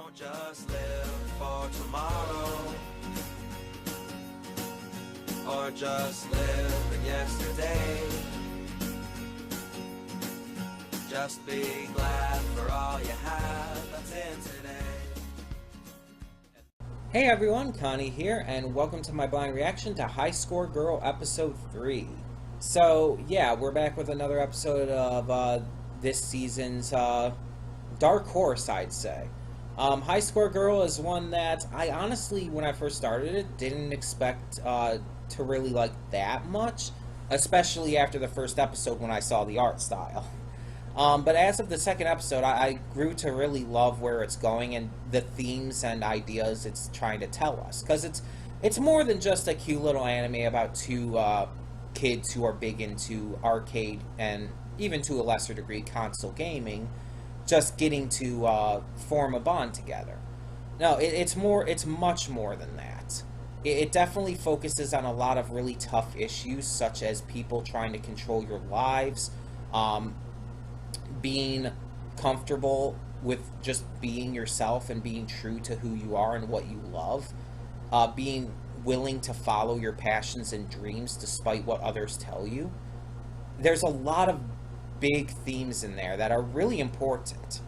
Don't just live for tomorrow, or just live in yesterday. Just be glad for all you have that's in today. Hey everyone, Connie here, and welcome to my blind reaction to High Score Girl Episode 3. So, yeah, we're back with another episode of this season's dark horse, I'd say. High Score Girl is one that I honestly, when I first started it, didn't expect to really like that much, especially after the first episode when I saw the art style. But as of the second episode, I grew to really love where it's going and the themes and ideas it's trying to tell us. Because it's more than just a cute little anime about two kids who are big into arcade and even to a lesser degree console gaming, just getting to form a bond together. No, it's much more than that. It definitely focuses on a lot of really tough issues, such as people trying to control your lives, being comfortable with just being yourself and being true to who you are and what you love, being willing to follow your passions and dreams despite what others tell you. There's a lot of big themes in there that are really important.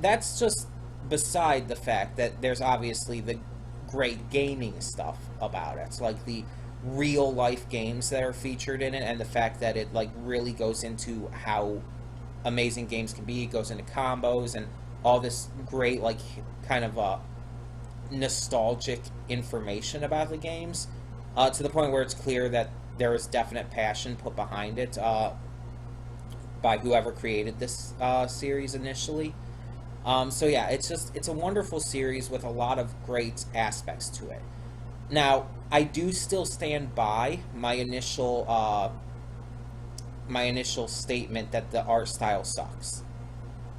That's just beside the fact that there's obviously the great gaming stuff about it, like the real life games that are featured in it, and the fact that it like really goes into how amazing games can be. It goes into combos and all this great like kind of nostalgic information about the games, to the point where it's clear that there is definite passion put behind it by whoever created this series initially. So yeah, it's a wonderful series with a lot of great aspects to it. Now, I do still stand by my initial statement that the art style sucks.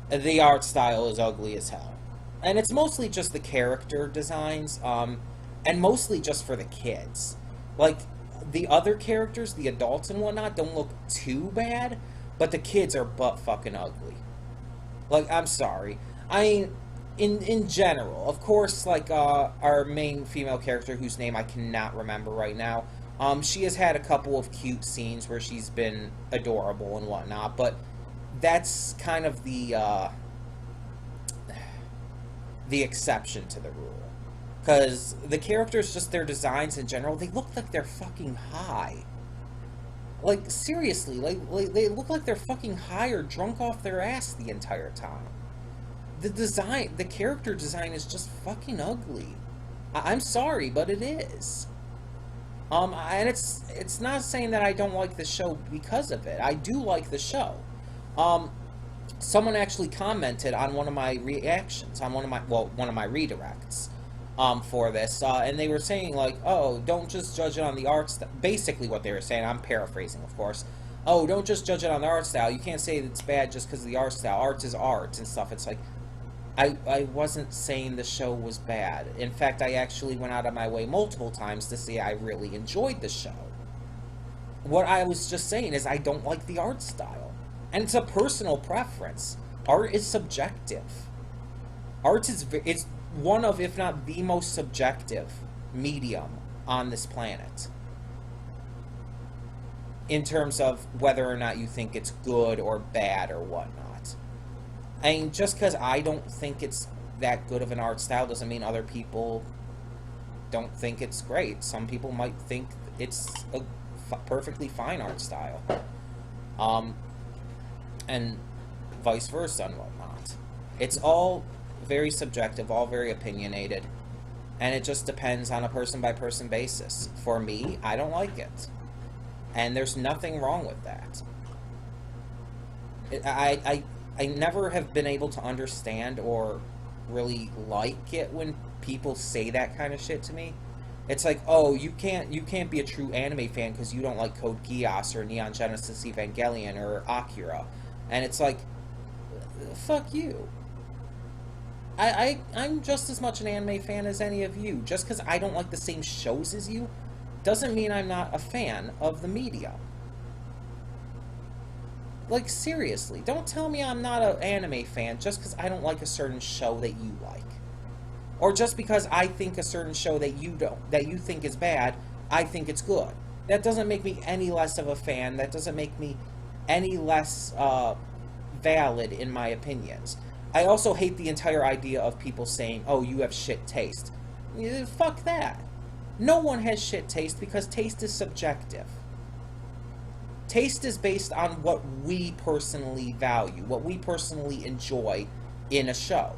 The art style is ugly as hell. And it's mostly just the character designs, and mostly just for the kids. Like, the other characters, the adults and whatnot, don't look too bad, but the kids are butt fucking ugly. Like, I'm sorry. I mean, in general, of course, like, our main female character, whose name I cannot remember right now, she has had a couple of cute scenes where she's been adorable and whatnot, but that's kind of the exception to the rule. Because the characters, just their designs in general, they look like they're fucking high. Like, seriously, like they look like they're fucking high or drunk off their ass the entire time. The character design is just fucking ugly. I'm sorry, but it is. And it's not saying that I don't like the show because of it. I do like the show. Someone actually commented on one of my reactions, on one of my redirects, for this, and they were saying, like, oh, don't just judge it on the art style. Basically what they were saying, I'm paraphrasing, of course. Oh, don't just judge it on the art style. You can't say it's bad just because of the art style. Art is art and stuff. It's like, I wasn't saying the show was bad. In fact, I actually went out of my way multiple times to say I really enjoyed the show. What I was just saying is I don't like the art style. And it's a personal preference. Art is subjective. Art is it's one of, if not the most subjective medium on this planet, in terms of whether or not you think it's good or bad or whatnot. I mean, just because I don't think it's that good of an art style doesn't mean other people don't think it's great. Some people might think it's a perfectly fine art style. And vice versa and whatnot. It's all very subjective, all very opinionated, and it just depends on a person-by-person basis. For me, I don't like it. And there's nothing wrong with that. I never have been able to understand or really like it when people say that kind of shit to me. It's like, oh, you can't be a true anime fan because you don't like Code Geass or Neon Genesis Evangelion or Akira. And it's like, fuck you. I'm just as much an anime fan as any of you. Just because I don't like the same shows as you doesn't mean I'm not a fan of the medium. Like, seriously, don't tell me I'm not an anime fan just because I don't like a certain show that you like. Or just because I think a certain show that you think is bad, I think it's good. That doesn't make me any less of a fan. That doesn't make me any less valid in my opinions. I also hate the entire idea of people saying, oh, you have shit taste. Fuck that. No one has shit taste because taste is subjective. Taste is based on what we personally value, what we personally enjoy in a show.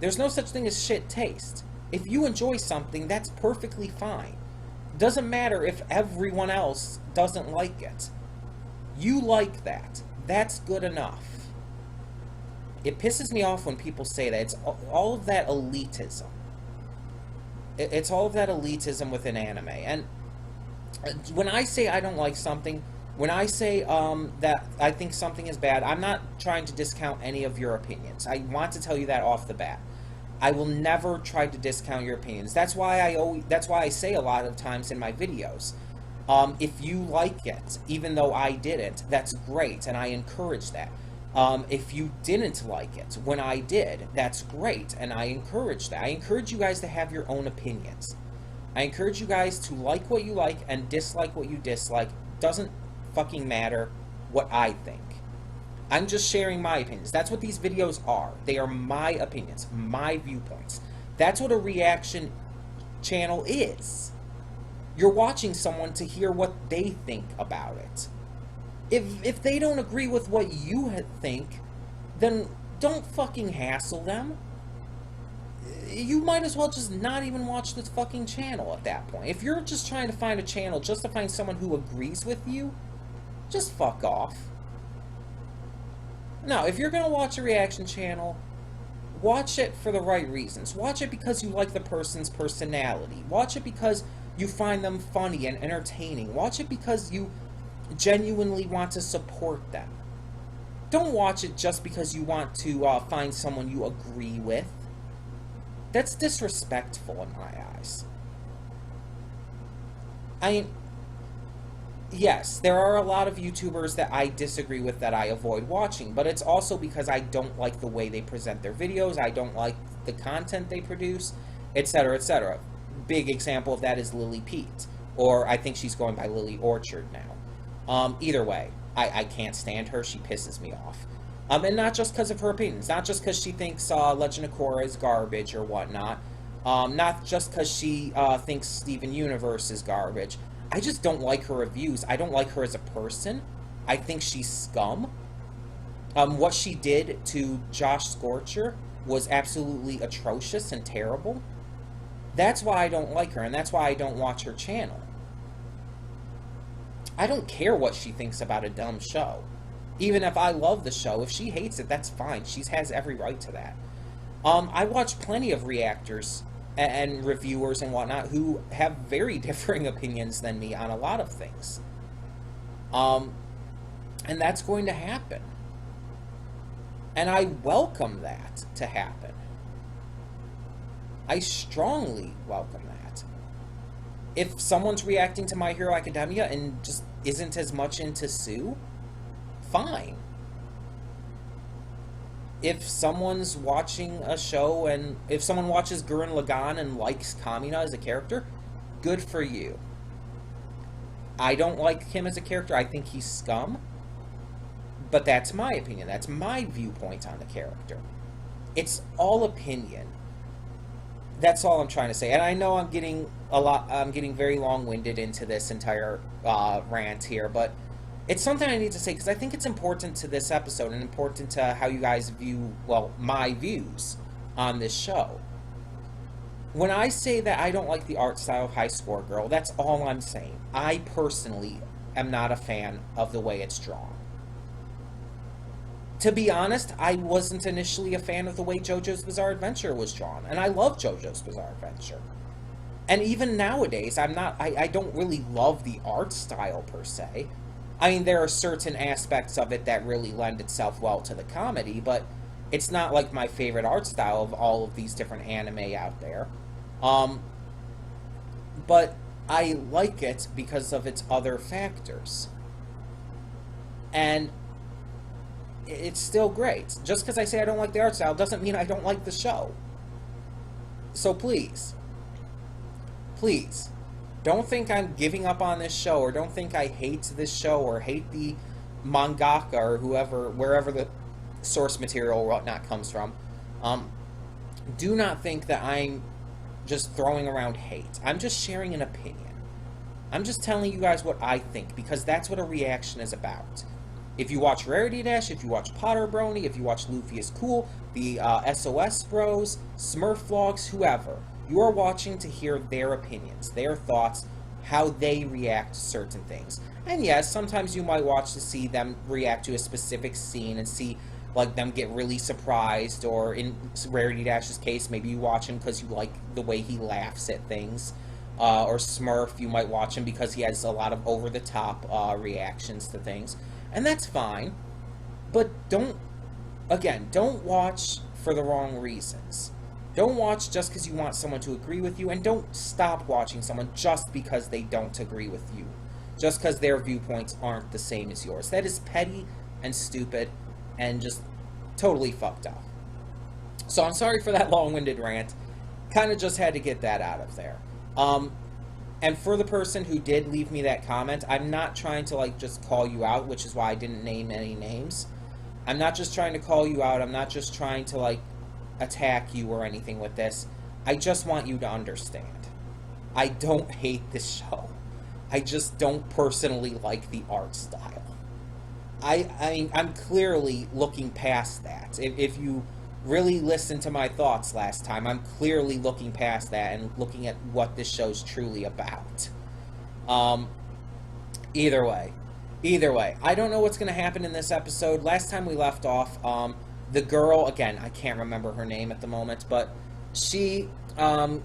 There's no such thing as shit taste. If you enjoy something, that's perfectly fine. Doesn't matter if everyone else doesn't like it. You like that. That's good enough. It pisses me off when people say that. It's all of that elitism. It's all of that elitism within anime. And when I say I don't like something, when I say that I think something is bad, I'm not trying to discount any of your opinions. I want to tell you that off the bat. I will never try to discount your opinions. That's why I say a lot of times in my videos, if you like it, even though I didn't, that's great, and I encourage that. If you didn't like it when I did, that's great, and I encourage that. I encourage you guys to have your own opinions. I encourage you guys to like what you like and dislike what you dislike. Doesn't fucking matter what I think. I'm just sharing my opinions. That's what these videos are. They are my opinions, my viewpoints. That's what a reaction channel is. You're watching someone to hear what they think about it. If they don't agree with what you think, then don't fucking hassle them. You might as well just not even watch this fucking channel at that point. If you're just trying to find a channel just to find someone who agrees with you, just fuck off. No, if you're going to watch a reaction channel, watch it for the right reasons. Watch it because you like the person's personality. Watch it because you find them funny and entertaining. Watch it because you genuinely want to support them. Don't watch it just because you want to find someone you agree with. That's disrespectful in my eyes. I mean, yes, there are a lot of YouTubers that I disagree with that I avoid watching, but it's also because I don't like the way they present their videos, I don't like the content they produce, etc., etc. Big example of that is Lily Pete, or I think she's going by Lily Orchard now. Either way, I can't stand her, she pisses me off. And not just because of her opinions, not just because she thinks Legend of Korra is garbage or whatnot, not just because she thinks Steven Universe is garbage. I just don't like her reviews. I don't like her as a person. I think she's scum. What she did to Josh Scorcher was absolutely atrocious and terrible. That's why I don't like her, and that's why I don't watch her channel. I don't care what she thinks about a dumb show. Even if I love the show, if she hates it, that's fine. She has every right to that. I watch plenty of reactors and reviewers and whatnot who have very differing opinions than me on a lot of things. And that's going to happen. And I welcome that to happen. I strongly welcome that. If someone's reacting to My Hero Academia and just isn't as much into Sue, fine. If someone's watching a show and if someone watches Gurren Lagann and likes Kamina as a character, good for you. I don't like him as a character. I think he's scum. But that's my opinion. That's my viewpoint on the character. It's all opinion. That's all I'm trying to say. And I know I'm getting very long-winded into this entire rant here, but it's something I need to say because I think it's important to this episode and important to how you guys view, well, my views on this show. When I say that I don't like the art style of High Score Girl, that's all I'm saying. I personally am not a fan of the way it's drawn. To be honest, I wasn't initially a fan of the way JoJo's Bizarre Adventure was drawn, and I love JoJo's Bizarre Adventure. And even nowadays, I don't really love the art style per se. I mean, there are certain aspects of it that really lend itself well to the comedy, but it's not like my favorite art style of all of these different anime out there. But I like it because of its other factors. And it's still great. Just because I say I don't like the art style doesn't mean I don't like the show. So please, please, don't think I'm giving up on this show, or don't think I hate this show, or hate the mangaka, or whoever, wherever the source material or whatnot comes from. Do not think that I'm just throwing around hate. I'm just sharing an opinion. I'm just telling you guys what I think, because that's what a reaction is about. If you watch Rarity Dash, if you watch Potter Brony, if you watch Luffy is Cool, the SOS Bros, Smurf Vlogs, whoever, you are watching to hear their opinions, their thoughts, how they react to certain things. And yes, sometimes you might watch to see them react to a specific scene and see like them get really surprised, or in Rarity Dash's case, maybe you watch him because you like the way he laughs at things. Or Smurf, you might watch him because he has a lot of over-the-top reactions to things. And that's fine. But don't watch for the wrong reasons. Don't watch just because you want someone to agree with you, and don't stop watching someone just because they don't agree with you. Just because their viewpoints aren't the same as yours. That is petty and stupid and just totally fucked up. So I'm sorry for that long-winded rant. Kind of just had to get that out of there. And for the person who did leave me that comment, I'm not trying to, like, just call you out, which is why I didn't name any names. I'm not just trying to call you out. I'm not just trying to, like, attack you or anything with this. I just want you to understand. I don't hate this show. I just don't personally like the art style. I'm clearly looking past that. If you really listened to my thoughts last time, I'm clearly looking past that and looking at what this show's truly about. Either way, I don't know what's going to happen in this episode. Last time we left off, the girl, again, I can't remember her name at the moment, but she kind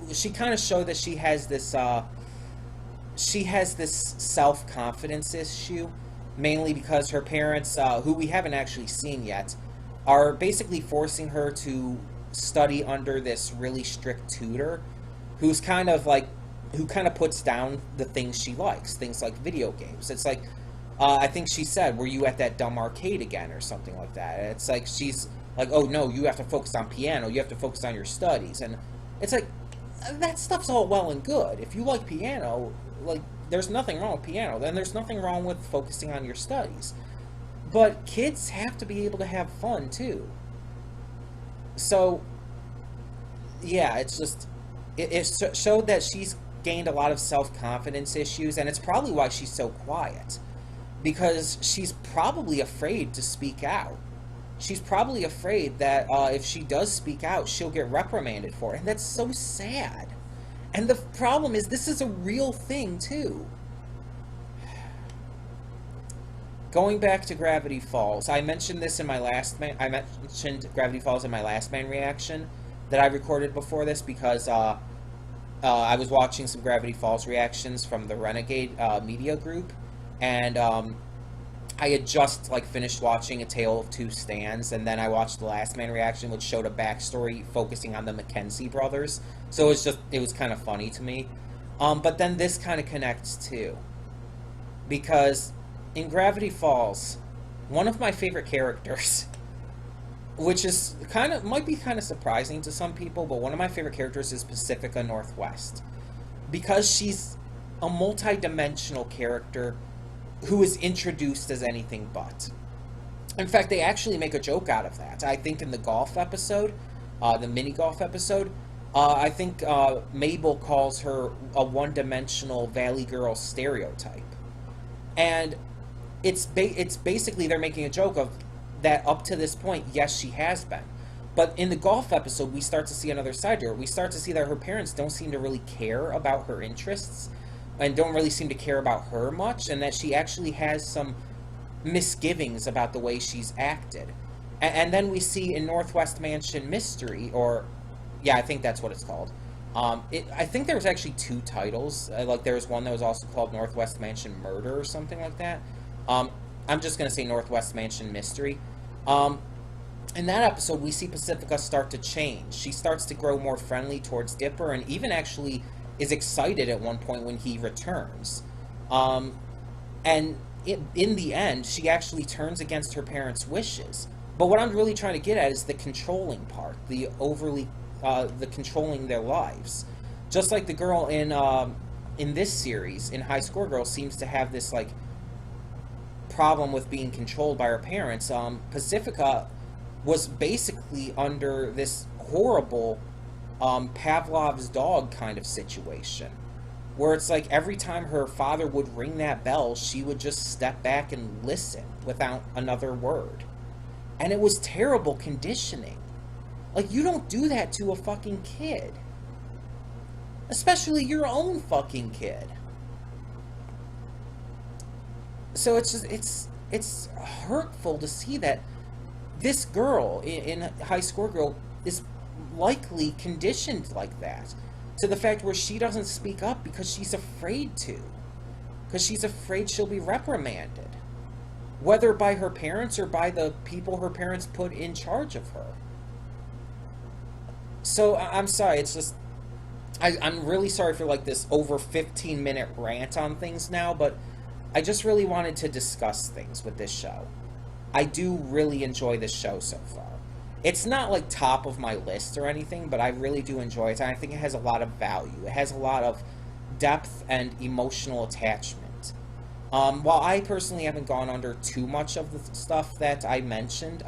of showed that she has this self-confidence issue, mainly because her parents, who we haven't actually seen yet, are basically forcing her to study under this really strict tutor who kind of puts down the things she likes, things like video games. It's like, I think she said, were you at that dumb arcade again, or something like that. And it's like, she's like, oh no, you have to focus on piano, you have to focus on your studies. And it's like, that stuff's all well and good. If you like piano, like, there's nothing wrong with piano. Then there's nothing wrong with focusing on your studies. But kids have to be able to have fun, too. So, yeah, it's just... It showed that she's gained a lot of self-confidence issues, and it's probably why she's so quiet. Because she's probably afraid to speak out. She's probably afraid that if she does speak out, she'll get reprimanded for it. And that's so sad. And the problem is, this is a real thing, too. Going back to Gravity Falls, I mentioned this in my last man. I mentioned Gravity Falls in my last man reaction that I recorded before this because I was watching some Gravity Falls reactions from the Renegade media group, and I had just finished watching A Tale of Two Stands, and then I watched the Last Man reaction, which showed a backstory focusing on the Mackenzie brothers. So it was kind of funny to me. But then this kind of connects too, because in Gravity Falls, one of my favorite characters, which is might be kind of surprising to some people, but one of my favorite characters is Pacifica Northwest, because she's a multi-dimensional character who is introduced as anything but. In fact, they actually make a joke out of that. I think in the golf episode, the mini golf episode, I think Mabel calls her a one-dimensional Valley Girl stereotype. And it's basically they're making a joke of that up to this point, yes, she has been. But in the golf episode, we start to see another side to her. We start to see that her parents don't seem to really care about her interests and don't really seem to care about her much, and that she actually has some misgivings about the way she's acted. And then we see in Northwest Mansion Mystery, or, yeah, I think that's what it's called. I think there was actually two titles. There was one that was also called Northwest Mansion Murder or something like that. I'm just going to say Northwest Mansion Mystery. In that episode, we see Pacifica start to change. She starts to grow more friendly towards Dipper, and even actually is excited at one point when he returns. And in the end, she actually turns against her parents' wishes. But what I'm really trying to get at is the controlling part, the overly, the controlling their lives. Just like the girl in this series, in High Score Girl, seems to have this like problem with being controlled by her parents. Pacifica was basically under this horrible Pavlov's dog kind of situation, where it's like every time her father would ring that bell, she would just step back and listen without another word. And it was terrible conditioning. Like, you don't do that to a fucking kid. Especially your own fucking kid. So it's just, it's hurtful to see that this girl in High Score Girl is likely conditioned like that, to the fact where she doesn't speak up because she's afraid to, because she's afraid she'll be reprimanded, whether by her parents or by the people her parents put in charge of her. So I'm sorry, it's just, I'm really sorry for like this over 15-minute rant on things now, but I just really wanted to discuss things with this show. I do really enjoy this show so far. It's not like top of my list or anything, but I really do enjoy it, and I think it has a lot of value. It has a lot of depth and emotional attachment. While I personally haven't gone under too much of the stuff that I mentioned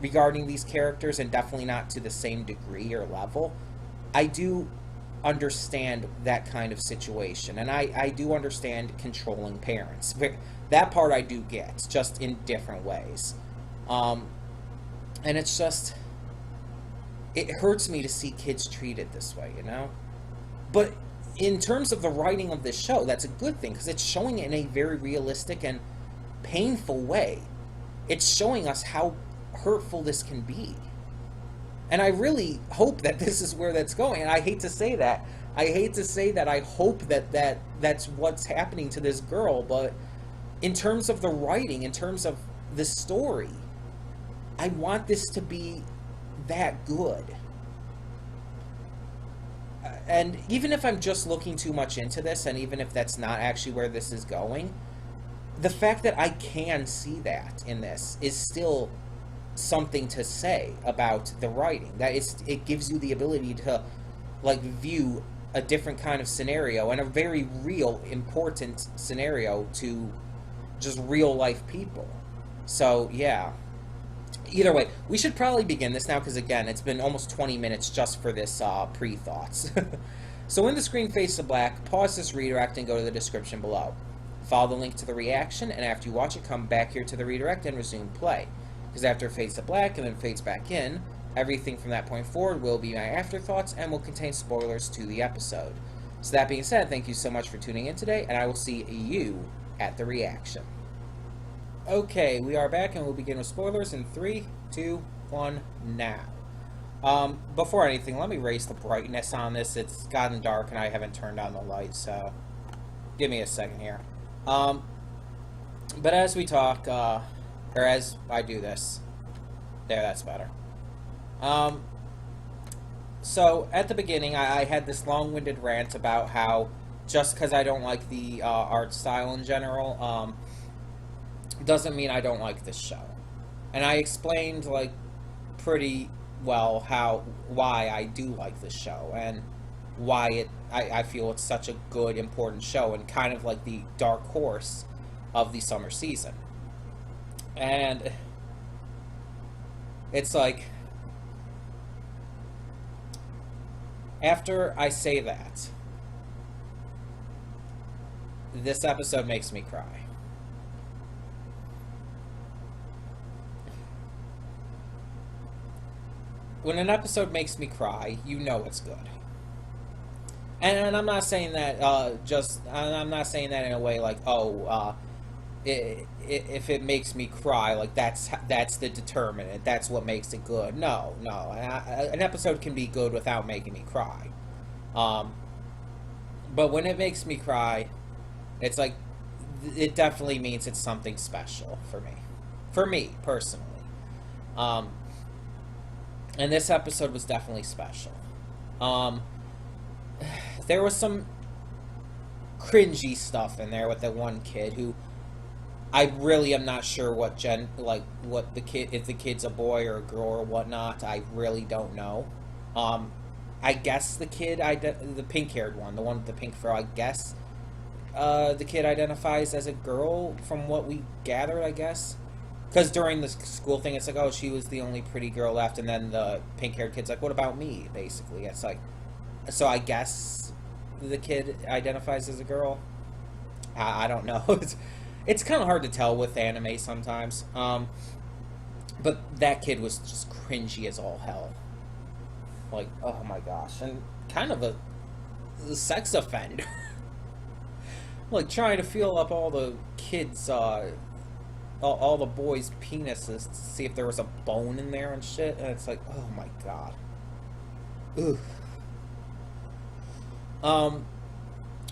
regarding these characters, and definitely not to the same degree or level, I do understand that kind of situation, and I do understand controlling parents. That part I do get, just in different ways. And it's just, it hurts me to see kids treated this way, you know? But in terms of the writing of this show, that's a good thing, because it's showing it in a very realistic and painful way. It's showing us how hurtful this can be. And I really hope that this is where that's going. And I hate to say that. I hate to say that I hope that that's what's happening to this girl, but in terms of the writing, in terms of the story, I want this to be that good. And even if I'm just looking too much into this, and even if that's not actually where this is going, the fact that I can see that in this is still something to say about the writing. That it gives you the ability to like view a different kind of scenario, and a very real, important scenario to just real life people. So yeah. Either way, we should probably begin this now, because again, it's been almost 20 minutes just for this pre-thoughts. So when the screen fades to black, pause this redirect and go to the description below. Follow the link to the reaction, and after you watch it, come back here to the redirect and resume play. Because after it fades to black and then fades back in, everything from that point forward will be my afterthoughts and will contain spoilers to the episode. So that being said, thank you so much for tuning in today, and I will see you at the reaction. Okay, we are back, and we'll begin with spoilers in 3, 2, 1, now. Before anything, let me raise the brightness on this. It's gotten dark, and I haven't turned on the light, so give me a second here. But as we talk, or as I do this, there, that's better. So, at the beginning, I had this long-winded rant about how, just because I don't like the art style in general, doesn't mean I don't like this show. And I explained, like, pretty well why I do like this show, and why I feel it's such a good, important show, and kind of like the dark horse of the summer season. And it's like, after I say that, this episode makes me cry. When an episode makes me cry, you know it's good. And I'm not saying that I'm not saying that in a way like, if it makes me cry, like that's the determinant, that's what makes it good. No. An episode can be good without making me cry. But when it makes me cry, it's like, it definitely means it's something special for me. For me, personally. And this episode was definitely special. There was some cringy stuff in there with that one kid who I really am not sure what the kid, if the kid's a boy or a girl or whatnot. I really don't know. Um, I guess the pink-haired one, the one with the pink fro, I guess the kid identifies as a girl from what we gathered, I guess. Because during the school thing, it's like, oh, she was the only pretty girl left, and then the pink-haired kid's like, what about me, basically. It's like, so I guess the kid identifies as a girl. I don't know. It's kind of hard to tell with anime sometimes. But that kid was just cringy as all hell. Like, oh my gosh. And kind of a sex offender. Like, trying to feel up all the kids, all the boys' penises to see if there was a bone in there and shit. And it's like, oh my god. Ooh.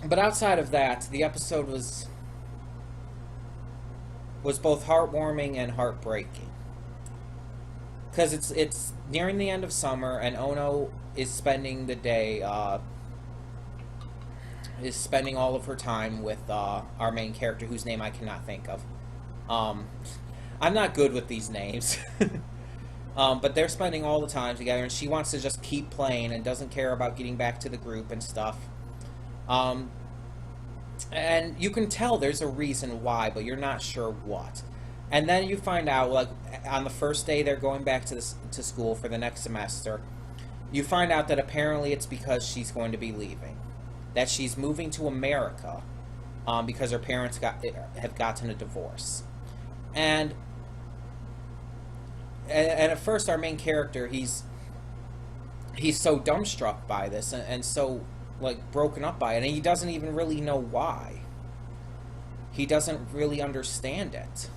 But outside of that, the episode was both heartwarming and heartbreaking. Because it's nearing the end of summer, and Ono is spending the day, is spending all of her time with our main character, whose name I cannot think of. I'm not good with these names. But they're spending all the time together, and she wants to just keep playing and doesn't care about getting back to the group and stuff. And you can tell there's a reason why, but you're not sure what. And then you find out, like, on the first day they're going back to school for the next semester, you find out that apparently it's because she's going to be leaving. That she's moving to America, because her parents have gotten a divorce. And at first, our main character, he's so dumbstruck by this and so, like, broken up by it, and he doesn't even really know why. He doesn't really understand it.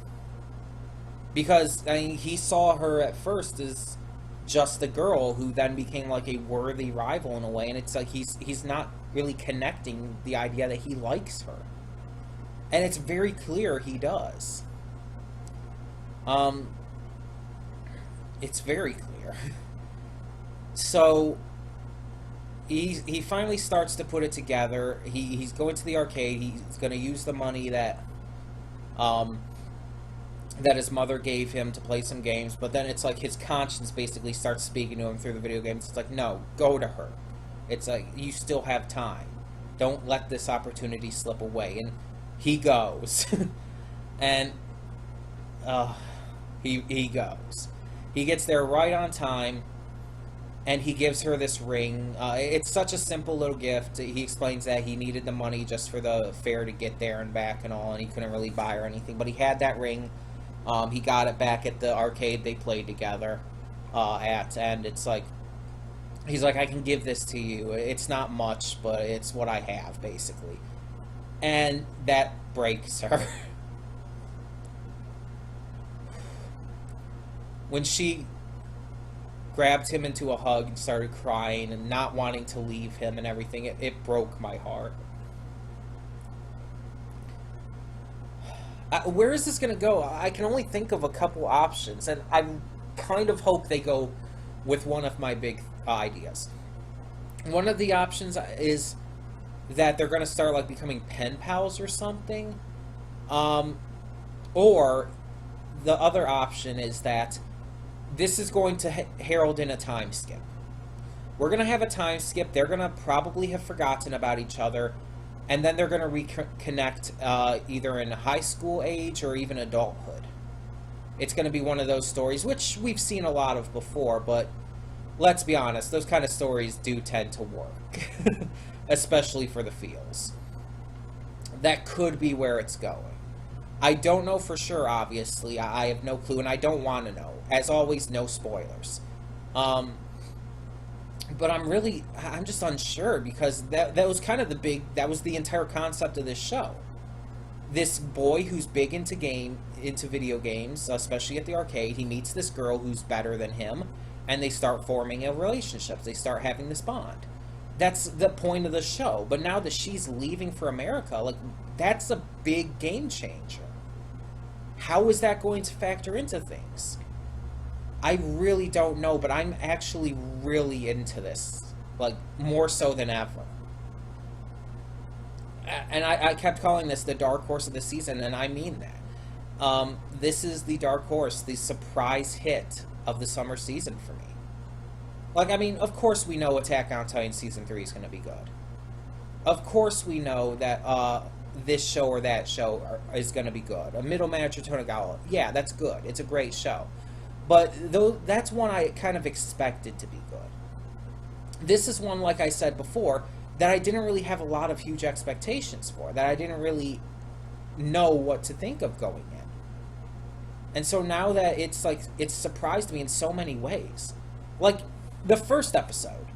Because, I mean, he saw her at first as just a girl who then became, like, a worthy rival in a way, and it's like he's not really connecting the idea that he likes her. And it's very clear he does. It's very clear. So he finally starts to put it together. He's going to the arcade. He's going to use the money that his mother gave him to play some games. But then it's like his conscience basically starts speaking to him through the video games. It's like, no, go to her. It's like, you still have time. Don't let this opportunity slip away. And he goes. And he goes. He gets there right on time, and he gives her this ring. It's such a simple little gift. He explains that he needed the money just for the fare to get there and back and all, and he couldn't really buy her anything. But he had that ring. He got it back at the arcade they played together at, and it's like, he's like, I can give this to you. It's not much, but it's what I have, basically. And that breaks her. When she grabbed him into a hug and started crying and not wanting to leave him and everything, it broke my heart. Where is this going to go? I can only think of a couple options, and I kind of hope they go with one of my big ideas. One of the options is that they're going to start, like, becoming pen pals or something. Or the other option is that this is going to herald in a time skip. We're going to have a time skip. They're going to probably have forgotten about each other. And then they're going to reconnect either in high school age or even adulthood. It's going to be one of those stories, which we've seen a lot of before, but let's be honest, those kind of stories do tend to work. Especially for the feels. That could be where it's going. I don't know for sure, obviously. I have no clue, and I don't want to know. As always, no spoilers. But I'm just unsure, because that was kind of that was the entire concept of this show. This boy who's big into video games, especially at the arcade, he meets this girl who's better than him, and they start forming a relationship. They start having this bond. That's the point of the show. But now that she's leaving for America, like, that's a big game changer. How is that going to factor into things? I really don't know, but I'm actually really into this. Like, more so than ever. And I kept calling this the dark horse of the season, and I mean that. This is the dark horse, the surprise hit of the summer season for me. Like, I mean, of course we know Attack on Titan Season 3 is going to be good. Of course we know that this show or that show is going to be good. A Middle Manager Tonegawa, yeah, that's good. It's a great show. But that's one I kind of expected to be good. This is one, like I said before, that I didn't really have a lot of huge expectations for, that I didn't really know what to think of going in. And so now that it's like, it's surprised me in so many ways. Like, the first episode.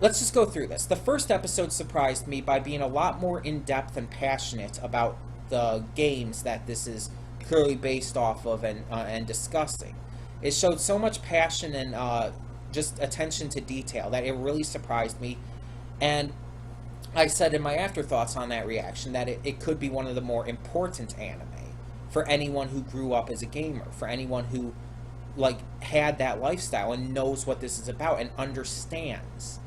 Let's just go through this. The first episode surprised me by being a lot more in-depth and passionate about the games that this is clearly based off of and discussing. It showed so much passion and just attention to detail that it really surprised me. And I said in my afterthoughts on that reaction that it could be one of the more important anime for anyone who grew up as a gamer, for anyone who like had that lifestyle and knows what this is about and understands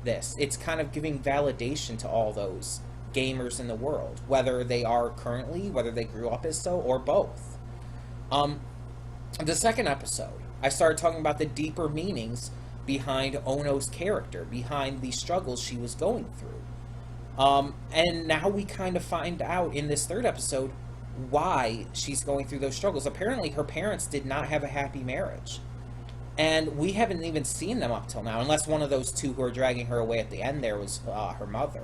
this. It's kind of giving validation to all those gamers in the world, whether they are currently, whether they grew up as so, or both. The second episode, I started talking about the deeper meanings behind Ono's character, behind the struggles she was going through. And now we kind of find out in this third episode why she's going through those struggles. Apparently her parents did not have a happy marriage. And we haven't even seen them up till now, unless one of those two who are dragging her away at the end there was her mother.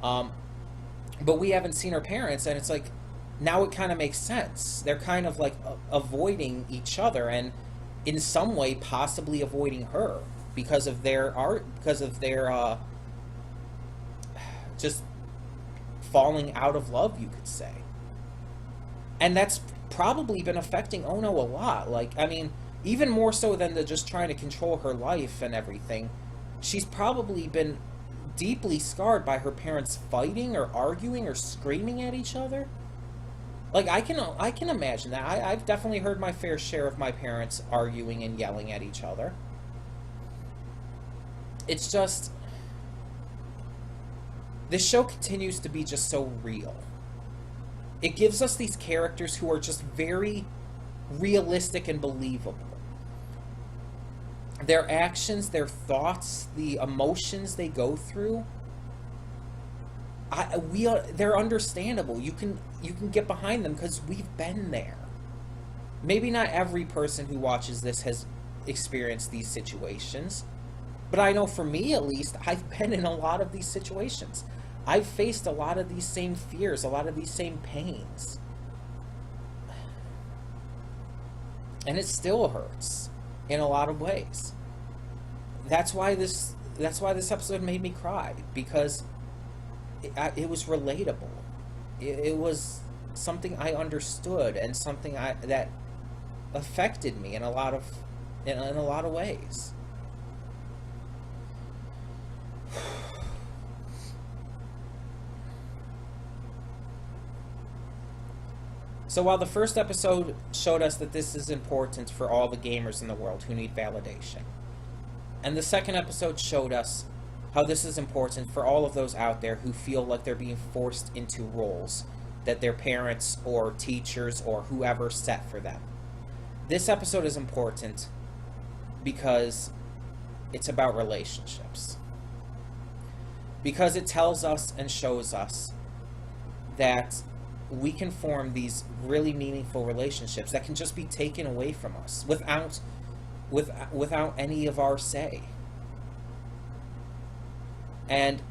But we haven't seen her parents, and it's like, now it kind of makes sense. They're kind of like avoiding each other, and in some way possibly avoiding her because of their art, because of their just falling out of love, you could say. And that's probably been affecting Ono a lot. Like, I mean, even more so than the just trying to control her life and everything, she's probably been deeply scarred by her parents fighting or arguing or screaming at each other. Like, I can imagine that. I've definitely heard my fair share of my parents arguing and yelling at each other. It's just, this show continues to be just so real. It gives us these characters who are just very realistic and believable. Their actions, their thoughts, the emotions they go through, they're understandable. You can get behind them because we've been there. Maybe not every person who watches this has experienced these situations, but I know for me at least, I've been in a lot of these situations. I've faced a lot of these same fears, a lot of these same pains. And it still hurts in a lot of ways. That's why this episode made me cry, because it was relatable. It was something I understood and something that affected me in a lot of ways. So while the first episode showed us that this is important for all the gamers in the world who need validation, and the second episode showed us how this is important for all of those out there who feel like they're being forced into roles that their parents or teachers or whoever set for them. This episode is important because it's about relationships. Because it tells us and shows us that we can form these really meaningful relationships that can just be taken away from us without any of our say. And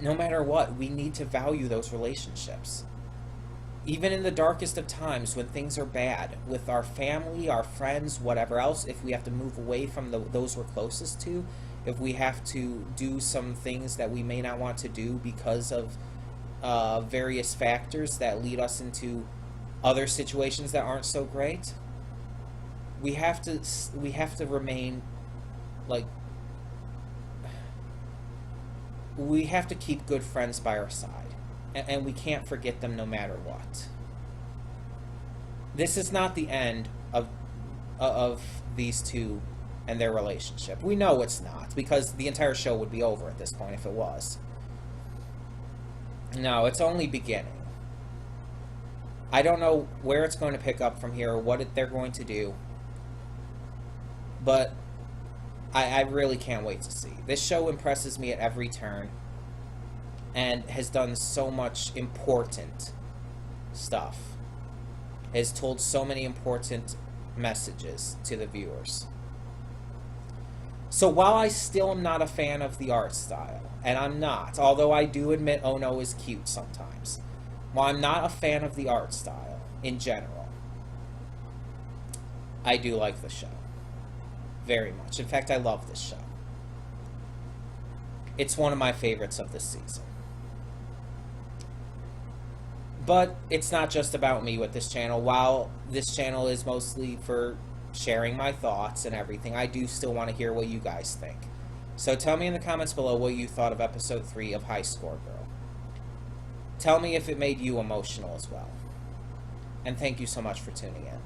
no matter what, we need to value those relationships. Even in the darkest of times, when things are bad, with our family, our friends, whatever else, if we have to move away from those we're closest to, if we have to do some things that we may not want to do because of various factors that lead us into other situations that aren't so great, we have to remain like, we have to keep good friends by our side, and we can't forget them no matter what. This is not the end of these two and their relationship. We know it's not, because the entire show would be over at this point if it was. No, it's only beginning. I don't know where it's going to pick up from here or they're going to do. But I really can't wait to see. This show impresses me at every turn and has done so much important stuff. Has told so many important messages to the viewers. So while I still am not a fan of the art style, and I'm not, although I do admit Ono is cute sometimes, while I'm not a fan of the art style in general, I do like the show. Very much. In fact, I love this show. It's one of my favorites of this season. But it's not just about me with this channel. While this channel is mostly for sharing my thoughts and everything, I do still want to hear what you guys think. So tell me in the comments below what you thought of episode 3 of High Score Girl. Tell me if it made you emotional as well. And thank you so much for tuning in.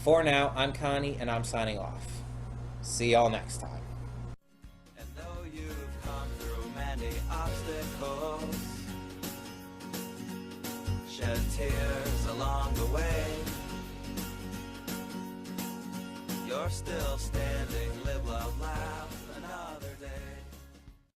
For now, I'm Connie, and I'm signing off. See y'all next time. And though you've come through many obstacles, shed tears along the way, you're still standing, live, love, laugh another day.